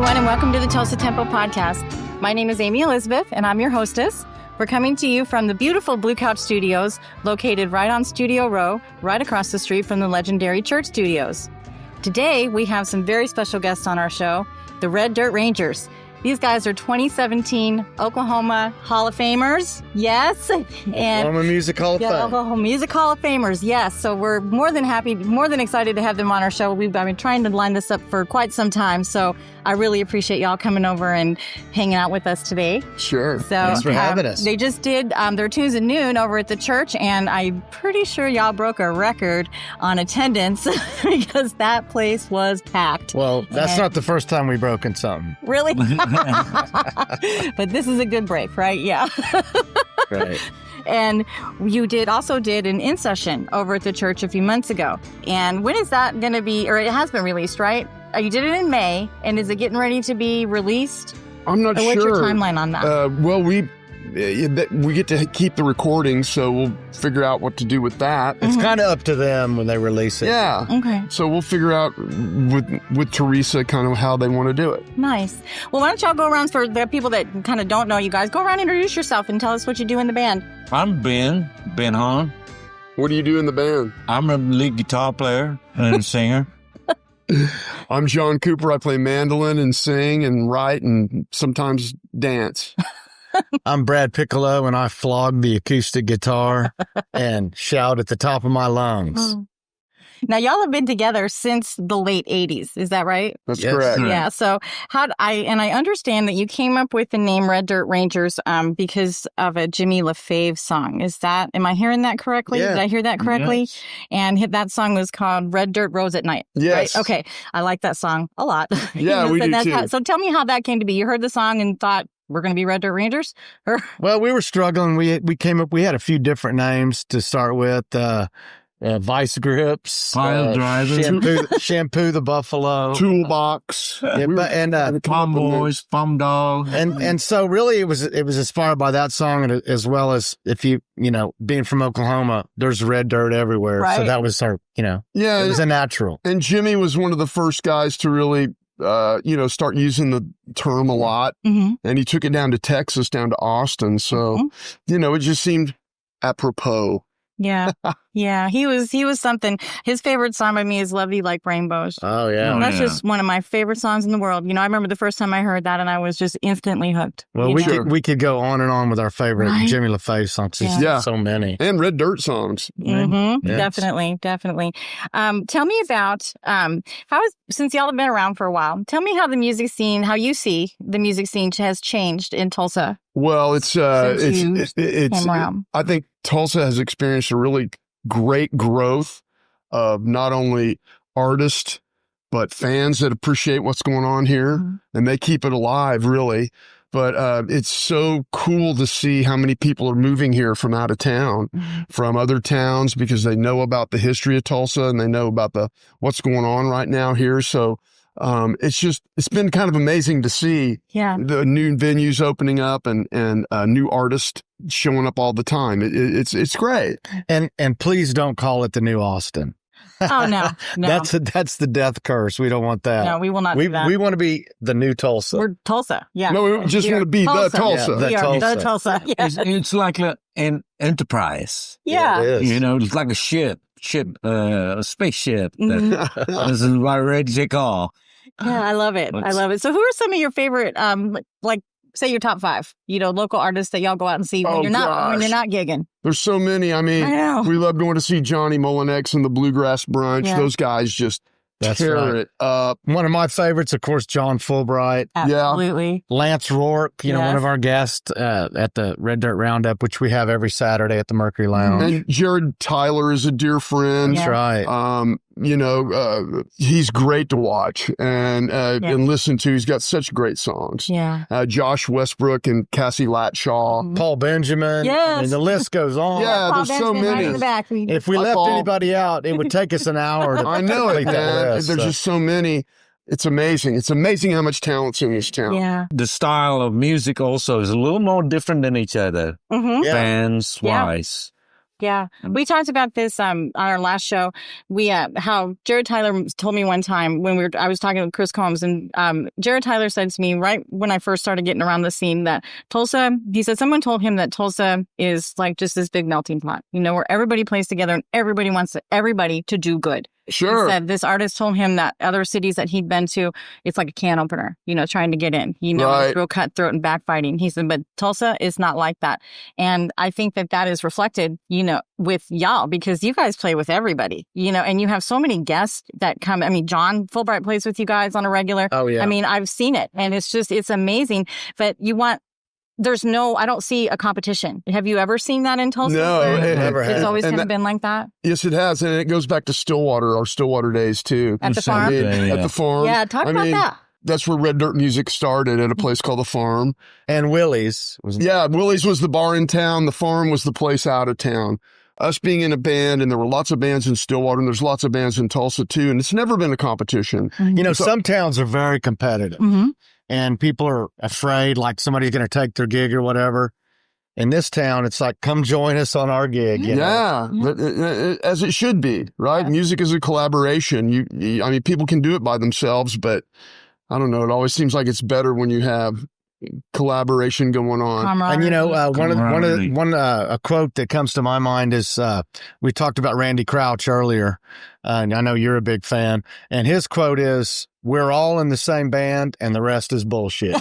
everyone, and welcome to the Tulsa Tempo Podcast. My name is Amy Elizabeth, and I'm your hostess. We're coming to you from the beautiful Blue Couch Studios, located right on Studio Row, right across the street from the legendary Church Studios. Today, we have some very special guests on our show, the Red Dirt Rangers. These guys are 2017 Oklahoma Hall of Famers, yes. And Oklahoma Music Hall of Fame. Oklahoma Music Hall of Famers, yes. So we're more than happy, more than excited to have them on our show. I've been trying to line this up for quite some time, so I really appreciate y'all coming over and hanging out with us today. Sure. So, Thanks for having us. They just did their Tunes at Noon over at the church, and I'm pretty sure y'all broke a record on attendance because that place was packed. Well, that's not the first time we've broken something. Really? But this is a good break, right? Yeah. Right. And you also did an in-session over at the church a few months ago. And when is that going to be, or it has been released, right? You did it in May, and is it getting ready to be released? I'm not sure. What's your timeline on that? Well, we get to keep the recording, so we'll figure out what to do with that. It's kind of up to them when they release it. Yeah. Okay. So we'll figure out with Teresa kind of how they want to do it. Nice. Well, why don't y'all go around, for the people that kind of don't know you guys, go around and introduce yourself and tell us what you do in the band. I'm Ben Hahn. What do you do in the band? I'm a lead guitar player and singer. I'm John Cooper. I play mandolin and sing and write and sometimes dance. I'm Brad Piccolo, and I flog the acoustic guitar and shout at the top of my lungs. Now, y'all have been together since the late 80s. Is that right? That's Yes. correct. Yeah. So I understand that you came up with the name Red Dirt Rangers because of a Jimmy LaFave song. Am I hearing that correctly? Yeah. Did I hear that correctly? Yes. And that song was called Red Dirt Rose at Night. Yes. Right? Okay. I like that song a lot. Yeah, we do too. So tell me how that came to be. You heard the song and thought, we're going to be Red Dirt Rangers? Well, we were struggling. We had a few different names to start with. Vice Grips, Pile Driver, Shampoo the Buffalo, Toolbox. Palm Boys, Palm Dog. and so really it was inspired by that song, and as well as if being from Oklahoma, there's red dirt everywhere. Right. So that was our, Yeah. it was a natural. And Jimmy was one of the first guys to really, start using the term a lot. Mm-hmm. And he took it down to Texas, down to Austin. So, it just seemed apropos. Yeah. Yeah. He was something. His favorite song by me is Love You Like Rainbows. Oh, yeah. Oh, That's yeah. just one of my favorite songs in the world. I remember the first time I heard that and I was just instantly hooked. Well, we could go on and on with our favorite Right? Jimmy LaFave songs. There's Yeah. so many. And Red Dirt songs. Mm-hmm. Yes. Definitely. Tell me about since y'all have been around for a while, tell me how you see the music scene has changed in Tulsa. Well, it's came around. I think Tulsa has experienced a really great growth of not only artists, but fans that appreciate what's going on here, and they keep it alive, really. But it's so cool to see how many people are moving here from out of town, from other towns, because they know about the history of Tulsa and they know about what's going on right now here. So it's been kind of amazing to see the new venues opening up and new artists showing up all the time. It's great. And please don't call it the new Austin. Oh, no. That's the death curse. We don't want that. No, we will not do that. We want to be the new Tulsa. We're Tulsa. Yeah. No, we just want to be the Tulsa. Yeah, We are Tulsa. the Tulsa. Yeah. It's like an enterprise. Yeah. It is. It's like a a spaceship that is about ready to take off. Yeah, I love it. So who are some of your favorite, say your top 5, local artists that y'all go out and see when you're not gigging? There's so many. I mean, I know. we love going to see Johnny Mullinex and the Bluegrass Brunch. Yeah. Those guys just That's tear right. it up. One of my favorites, of course, John Fulbright. Absolutely. Lance Rourke, one of our guests at the Red Dirt Roundup, which we have every Saturday at the Mercury Lounge. And Jared Tyler is a dear friend. That's right. He's great to watch and listen to. He's got such great songs. Yeah. Josh Westbrook and Cassie Latshaw. Paul Benjamin. Yes. I mean, the list goes on. Yeah, Paul there's so Benjamin right in many. the back. If we left anybody out, it would take us an hour to I know it, complete that man. list, There's so. just so many. It's amazing. It's amazing how much talent's in this town. Yeah. The style of music also is a little more different than each other, Mm-hmm. Yeah. bands-wise. Yeah. We talked about this on our last show. We how Jared Tyler told me one time when I was talking with Chris Combs, and Jared Tyler said to me right when I first started getting around the scene that Tulsa, he said someone told him that Tulsa is like just this big melting pot, where everybody plays together and everybody wants everybody to do good. Sure. He said this artist told him that other cities that he'd been to, it's like a can opener, trying to get in, Right. it's real cutthroat and backbiting. He said, but Tulsa is not like that. And I think that is reflected, with y'all, because you guys play with everybody, and you have so many guests that come. I mean, John Fulbright plays with you guys on a regular. Oh, yeah. I mean, I've seen it and it's amazing, but I don't see a competition. Have you ever seen that in Tulsa? No, never has. It's always kind of been like that. Yes, it has. And it goes back to Stillwater, our Stillwater days too. At the farm? At the farm. Yeah, talk about that. That's where Red Dirt music started, at a place called the Farm. And Willie's was. Yeah, Willie's was the bar in town. The Farm was the place out of town. Us being in a band, and there were lots of bands in Stillwater, and there's lots of bands in Tulsa too. And it's never been a competition. Some towns are very competitive. Mm-hmm. And people are afraid, like somebody's going to take their gig or whatever. In this town, it's like, come join us on our gig. Yeah, as it should be, right? Yeah. Music is a collaboration. I mean, people can do it by themselves, but I don't know. It always seems like it's better when you have collaboration going on. And a quote that comes to my mind is we talked about Randy Crouch earlier, and I know you're a big fan, and his quote is, "We're all in the same band and the rest is bullshit."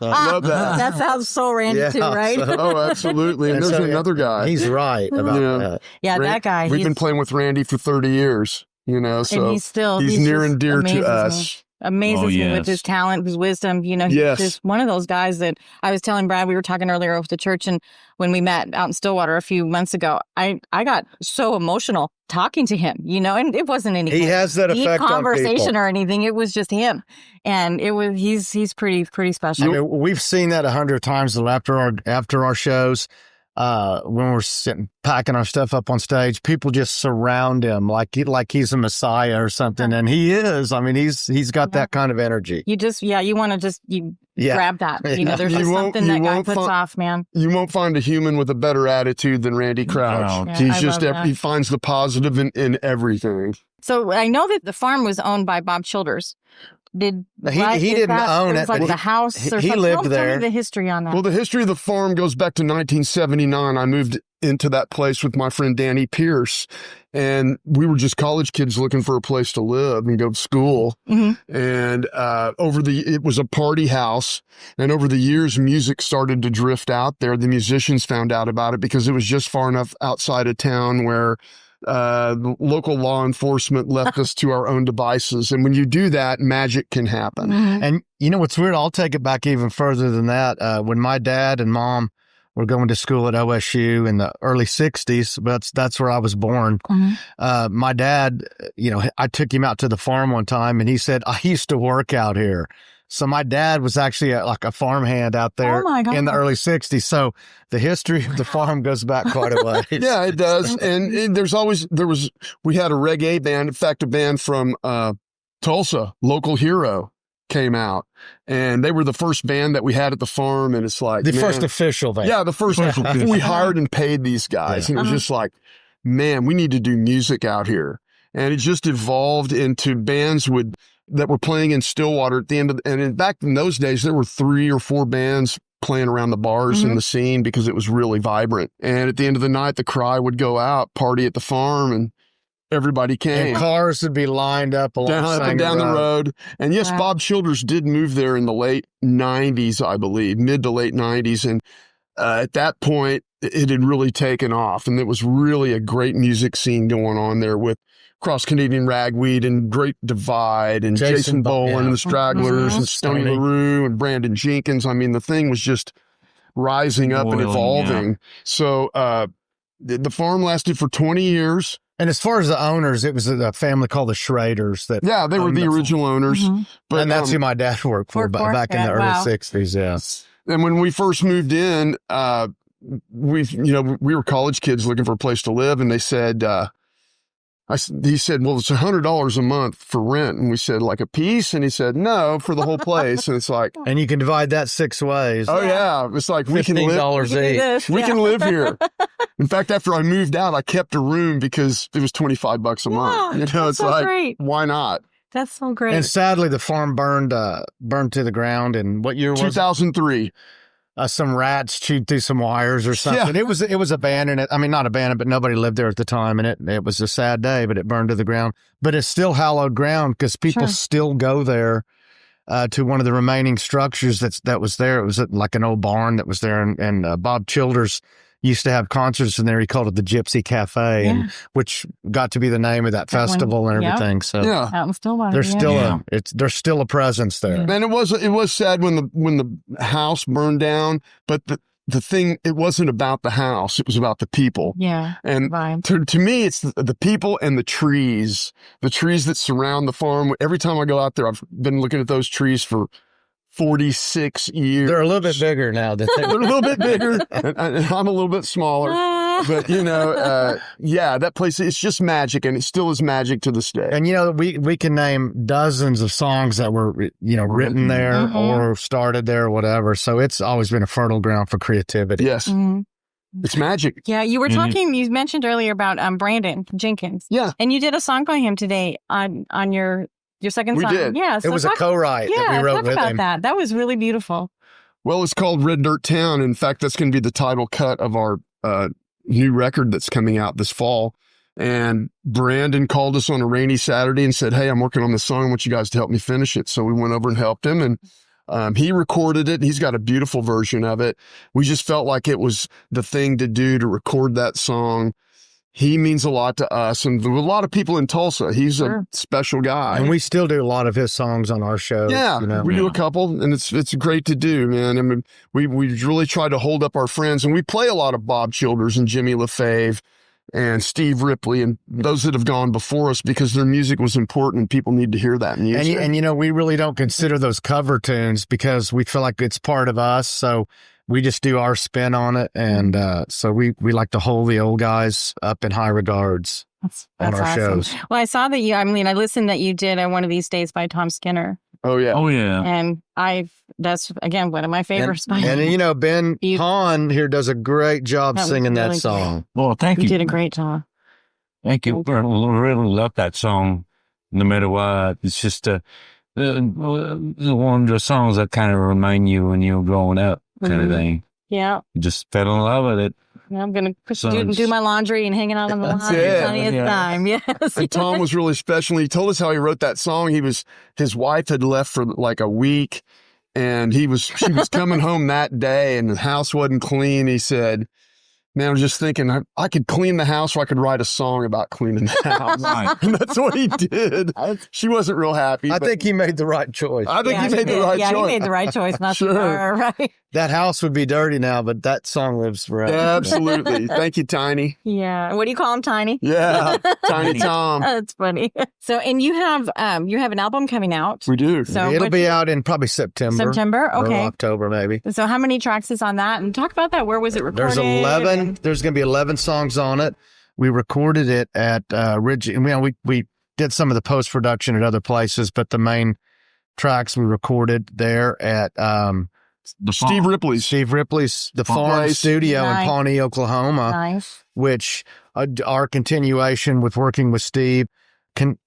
Love that. That sounds so Randy too, right? Absolutely. And there's another guy. He's right about that. Yeah, that guy. We've been playing with Randy for 30 years, so and he's near and dear to us. Amazes me with his talent, his wisdom. He's just one of those guys that I was telling Brad, we were talking earlier with the church, and when we met out in Stillwater a few months ago, I got so emotional talking to him, and it wasn't any he has that effect on conversation or anything. It was just him, and he's pretty special. I mean, we've seen that 100 times after our shows. When we're sitting, packing our stuff up on stage, people just surround him like he's a messiah or something. And he is. I mean, he's got that kind of energy. You want to just grab that. There's just something that guy puts off, man. You won't find a human with a better attitude than Randy Crouch. Yeah, he finds the positive in everything. So I know that the farm was owned by Bob Childers. He didn't own it, like but the house. He lived there. Tell me the history on that. Well, the history of the farm goes back to 1979. I moved into that place with my friend Danny Pierce, and we were just college kids looking for a place to live and go to school. Mm-hmm. And it was a party house, and over the years, music started to drift out there. The musicians found out about it because it was just far enough outside of town where the local law enforcement left us to our own devices. And when you do that, magic can happen. Mm-hmm. And what's weird? I'll take it back even further than that. When my dad and mom were going to school at OSU in the early 60s, but that's where I was born. Mm-hmm. My dad, I took him out to the farm one time and he said, I used to work out here. So my dad was actually like a farmhand out there in the early 60s. So the history of the farm goes back quite a ways. Yeah, it does. And we had a reggae band. In fact, a band from Tulsa, Local Hero, came out. And they were the first band that we had at the farm. And it's like, first official band. Yeah, the first. We hired and paid these guys. Yeah. And it was just like, man, we need to do music out here. And it just evolved into bands that were playing in Stillwater at the end of, back in those days, there were 3 or 4 bands playing around the bars in the scene because it was really vibrant. And at the end of the night, the cry would go out, party at the farm, and everybody came. And cars would be lined up up and down the road. And yes, wow. Bob Childers did move there in the late 90s, I believe, mid to late 90s. And at that point, it had really taken off. And it was really a great music scene going on there with Cross Canadian Ragweed and Great Divide and Jason Bowen and the Stragglers and Stoney LaRue and Brandon Jenkins. I mean, the thing was just rising up and evolving. Yeah. So the farm lasted for 20 years. And as far as the owners, it was a family called the Schraders. They were the original owners. But, and that's who my dad worked for back in the early 60s. Yeah. And when we first moved in, we were college kids looking for a place to live, and they said, he said, well, it's $100 a month for rent. And we said, like a piece? And he said, no, for the whole place. And it's like, and you can divide that 6 ways. Oh yeah. It's like, we can live $15 each. We can live here. In fact, after I moved out, I kept a room because it was $25 a month. You know, it's so like, great. why not? That's so great. And sadly, the farm burned to the ground. And what year was 2003. Some rats chewed through some wires or something. Yeah. It was abandoned. I mean, not abandoned, but nobody lived there at the time. And it was a sad day, but it burned to the ground. But it's still hallowed ground because people still go there to one of the remaining structures that was there. It was like an old barn that was there. And Bob Childers used to have concerts in there. He called it the Gypsy Cafe, and which got to be the name of that festival and everything. So out in Stillwater, there's still a presence there. And it was sad when the house burned down, but the thing, it wasn't about the house, it was about the people. Yeah. And to me, it's the people and the trees that surround the farm. Every time I go out there, I've been looking at those trees for 46 years. They're a little bit bigger now. They're a little bit bigger, and I'm a little bit smaller. But, you know, that place, it's just magic, and it still is magic to this day. And, you know, we can name dozens of songs that were, you know, written there or started there or whatever. So it's always been a fertile ground for creativity. Yes. It's magic. Yeah, you were talking, you mentioned earlier about Brandon Jenkins. Yeah. And you did a song by him today on your second song. We did. Yeah. So it was a co-write that we wrote with him. That. That was really beautiful. Well, it's called Red Dirt Town. In fact, that's going to be the title cut of our new record that's coming out this fall. And Brandon called us on a rainy Saturday and said, "Hey, I'm working on this song. I want you guys to help me finish it." So we went over and helped him, and he recorded it. He's got a beautiful version of it. We just felt like it was the thing to do to record that song. He means a lot to us and a lot of people in Tulsa. He's a special guy. And we still do a lot of his songs on our show. Yeah, you know? We do a couple, and it's great to do, man. I mean, we really try to hold up our friends, and we play a lot of Bob Childers and Jimmy LaFave and Steve Ripley and those that have gone before us because their music was important and people need to hear that music. And you know, we really don't consider those cover tunes because we feel like it's part of us. So we just do our spin on it. And so we like to hold the old guys up in high regards on our shows. Well, I saw that I listened that you did One of These Days by Tom Skinner. Oh, yeah. Oh, yeah. And that's, again, one of my favorites. And you know, Ben Hahn here does a great job singing that song. Well, thank you. You did a great job. Thank you. I really love that song, no matter what. It's just one of the songs that kind of remind you when you're growing up kind of thing. Yeah. You just fell in love with it. I'm going to do my laundry and hanging out on the lawn. Time. Yes. And Tom was really special. He told us how he wrote that song. His wife had left for like a week, and she was coming home that day, and the house wasn't clean. He said, "Man, I was just thinking I could clean the house, or I could write a song about cleaning the house." Right. And that's what he did. She wasn't real happy. I think he made the right choice. I think he made the right choice. Yeah, he made the right choice. Not sure. Right. That house would be dirty now, but that song lives forever. Absolutely. Thank you, Tiny. Yeah. What do you call him, Tiny? Yeah, Tiny Tom. That's funny. So, and you have an album coming out. We do. So it'll be out in probably September. Okay. Or October, maybe. So how many tracks is on that? And talk about that. Where was it recorded? There's 11. There's going to be 11 songs on it. We recorded it at Ridge. We did some of the post-production at other places, but the main tracks we recorded there at Steve Ripley's The Farm Studio in Pawnee, Oklahoma. Nice. Which our continuation with working with Steve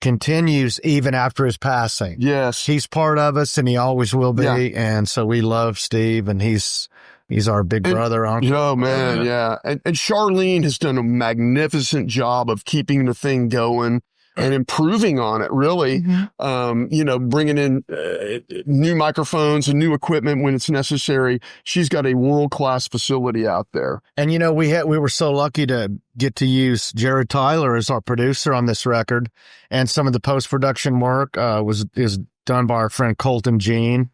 continues even after his passing. Yes. He's part of us, and he always will be. Yeah. And so we love Steve, and he's our big brother, uncle. Oh, man, yeah. And Charlene has done a magnificent job of keeping the thing going and improving on it, really. Bringing in new microphones and new equipment when it's necessary. She's got a world-class facility out there. And, we were so lucky to get to use Jared Tyler as our producer on this record. And some of the post-production work is done by our friend Colton Jean.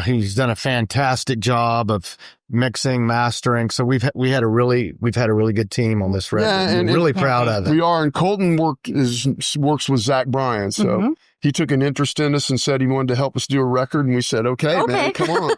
He's done a fantastic job of mixing, mastering. So we've had a really good team on this record. Yeah, and really proud of it. We are, and Colton works with Zach Bryan. So he took an interest in us and said he wanted to help us do a record, and we said, okay. Man, come on.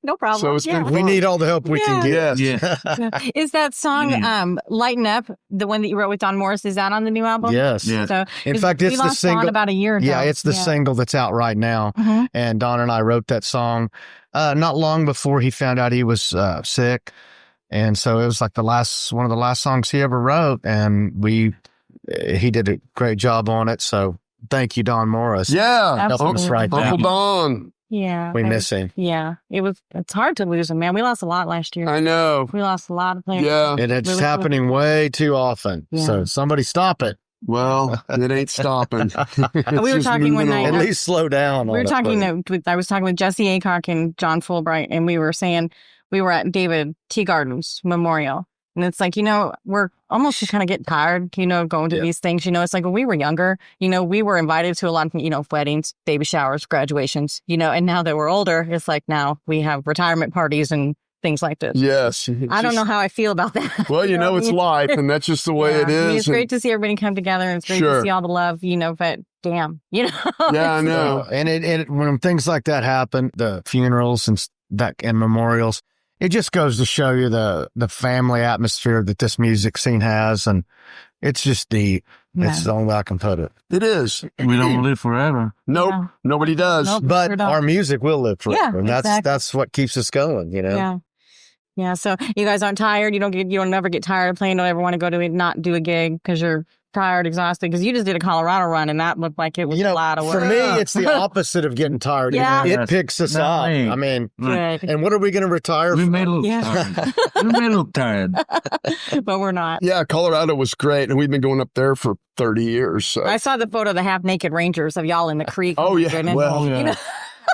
No problem. So it's been fun. We need all the help we can get. Yes. Is that song Lighten Up, the one that you wrote with Don Morris, is that on the new album? Yes. Yeah. So in fact, it's the single about a year ago. Yeah, it's the single that's out right now. And Don and I wrote that song not long before he found out he was sick. And so it was like one of the last songs he ever wrote. And he did a great job on it. So thank you, Don Morris. Yeah. Helping us write that. Uncle Don. Yeah. We miss him. Yeah. It's hard to lose him, man. We lost a lot last year. I know. We lost a lot of players. Yeah. And it's happening way too often. Yeah. So somebody stop it. Well, it ain't stopping. We were talking one night. At least slow down. I was talking with Jesse Aycock and John Fulbright, and we were saying we were at David Teagarden's memorial. And it's like, we're almost just kind of getting tired, going to these things. It's like when we were younger, we were invited to a lot of, weddings, baby showers, graduations, and now that we're older, it's like now we have retirement parties and things like this. Yes. I don't know how I feel about that. Well, it's life, and that's just the way it is. It's great to see everybody come together, and it's great to see all the love, but damn, Yeah, I know. And when things like that happen, the funerals and memorials, it just goes to show you the family atmosphere that this music scene has, and it's just deep. Yeah. It's the only way I can put it. It is. We don't live forever. Nope. No. Nobody does. Nope, but our music will live forever, and that's what keeps us going, Yeah. Yeah. So you guys aren't tired. You don't never get tired of playing. Don't ever want to go to not do a gig because you're tired, exhausted, because you just did a Colorado run and that looked like it was a lot of work. For me, it's the opposet of getting tired. Yeah. It picks us up. I mean, and what are we going to retire from? We made a little tired. We made a little tired. But we're not. Yeah, Colorado was great, and we've been going up there for 30 years. So. I saw the photo of the half-naked Rangers of y'all in the creek. Oh, yeah. Goodness.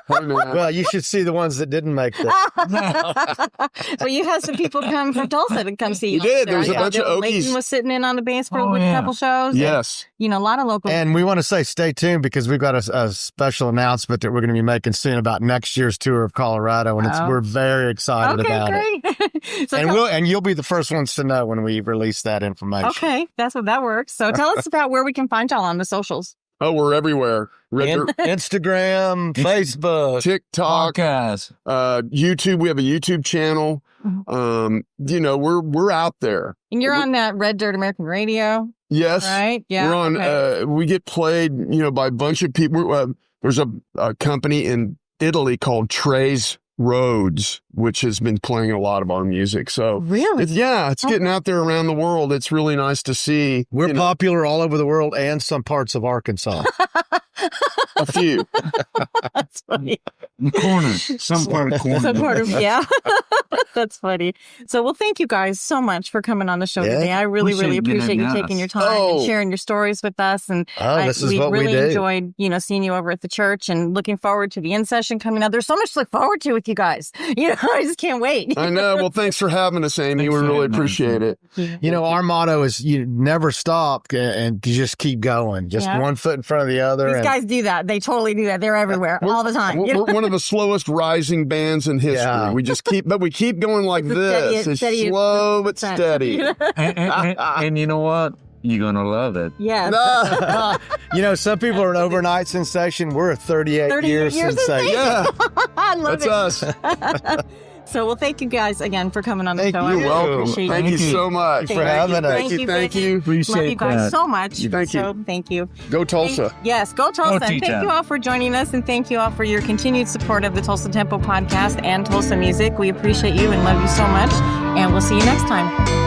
Well, well, you should see the ones that didn't make that. Well, you had some people come from Tulsa to come see you. You did. There was a bunch of Okies. Layton was sitting in on the bass for a couple shows. Yes. And, a lot of local. And we want to say stay tuned because we've got a special announcement that we're going to be making soon about next year's tour of Colorado, and we're very excited about it. So and you'll be the first ones to know when we release that information. Okay, that works. So tell us about where we can find y'all on the socials. Oh, we're everywhere. Instagram, Facebook, TikTok, YouTube. We have a YouTube channel. We're out there. And you're on that Red Dirt American Radio. Yes. Right? Yeah. We're on, we get played, by a bunch of people. There's a company in Italy called Trey's Roads, which has been playing a lot of our music. So really, it's getting out there around the world. It's really nice to see. We're popular all over the world and some parts of Arkansas. A few. That's funny. Some part of yeah. That's funny. So, thank you guys so much for coming on the show today. I really appreciate you taking your time and sharing your stories with us. And we really enjoyed, seeing you over at the church and looking forward to the in-session coming up. There's so much to look forward to with you guys. I just can't wait. I know. Well, thanks for having us, Amy. We really appreciate it. Our motto is you never stop and you just keep going. Just one foot in front of the other. These guys do that. They totally do that. They're everywhere all the time. We're one of the slowest rising bands in history. Yeah. We keep going like this. It's slow but steady. And you know what? You're going to love it. Yeah. Some people are an overnight sensation. We're a 38 year sensation. Yeah. I love That's it. us. So, thank you guys again for coming on the show. You're welcome. Thank you so much for having us. Thank you. Appreciate love you guys that. so much. Thank you. Thank you. Go Tulsa. Yes, go Tulsa. Go Thank you all for joining us, and thank you all for your continued support of the Tulsa Tempo podcast and Tulsa music. We appreciate you and love you so much, and we'll see you next time.